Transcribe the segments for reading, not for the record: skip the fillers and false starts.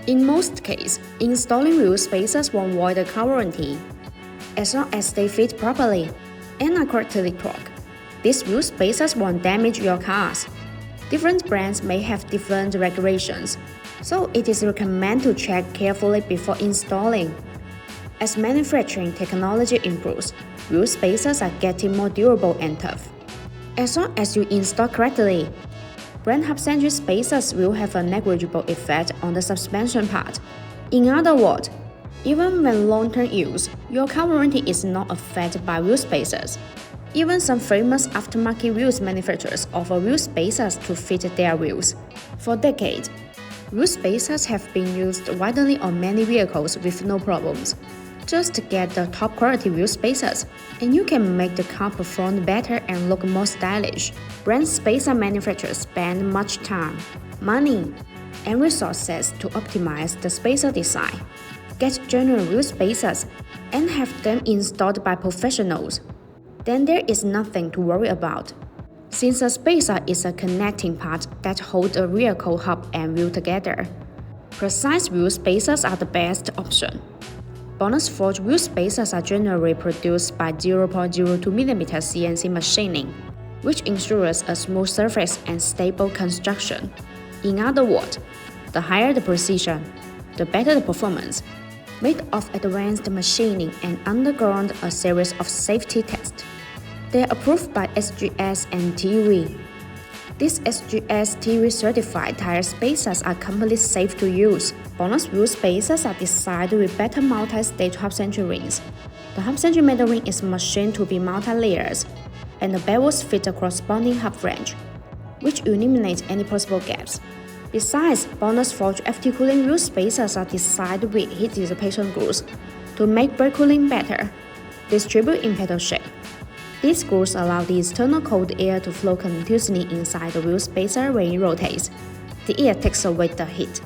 In most cases, installing wheel spacers won't void the car warranty, as long as they fit properly and are correctly torqued. These wheel spacers won't damage your cars. Different brands may have different regulations, so it is recommended to check carefully before installing. As manufacturing technology improves, wheel spacers are getting more durable and tough. As long as you install correctly, brand half-century spacers will have a negligible effect on the suspension part. In other words, even when long-term use, your car warranty is not affected by wheel spacers. Even some famous aftermarket wheels manufacturers offer wheel spacers to fit their wheels. For decades, wheel spacers have been used widely on many vehicles with no problems. Just get the top quality wheel spacers, and you can make the car perform better and look more stylish. Brand spacer manufacturers spend much time, money, and resources to optimize the spacer design. Get genuine wheel spacers and have them installed by professionals. Then there is nothing to worry about. Since a spacer is a connecting part that holds a vehicle hub and wheel together, precise wheel spacers are the best option. BONOSS forged wheel spacers are generally produced by 0.02mm CNC machining, which ensures a smooth surface and stable construction. In other words, the higher the precision, the better the performance. Made of advanced machining and undergone a series of safety tests. They are approved by SGS and TUV. These SGS TUV certified tire spacers are completely safe to use. BONOSS wheel spacers are designed with better multi-stage half-century rings. The half-century metal ring is machined to be multi-layers, and the bevels fit the corresponding hub flange, which eliminates any possible gaps. Besides, BONOSS forged FT cooling wheel spacers are designed with heat dissipation grooves to make brake cooling better, distribute in pedal shape. These grooves allow the external cold air to flow continuously inside the wheel spacer when it rotates. The air takes away the heat,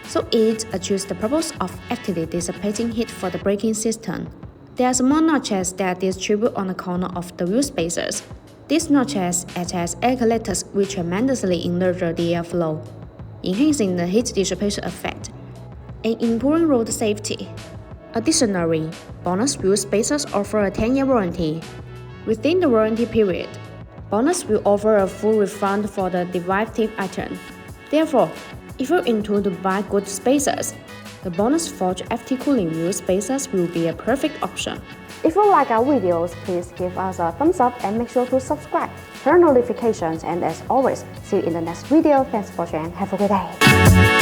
so it achieves the purpose of actively dissipating heat for the braking system. There are small notches that distribute on the corner of the wheel spacers. These notches act as air collectors which tremendously enlarge the airflow, enhancing the heat dissipation effect and improving road safety. Additionally, BONOSS wheel spacers offer a 10-year warranty. Within the warranty period, BONOSS will offer a full refund for the defective item. Therefore, if you're into to buy good spacers, the BONOSS forged FT cooling wheel spacers will be a perfect option. If you like our videos, please give us a thumbs up and make sure to subscribe, turn notifications, and as always, see you in the next video. Thanks for watching and have a good day.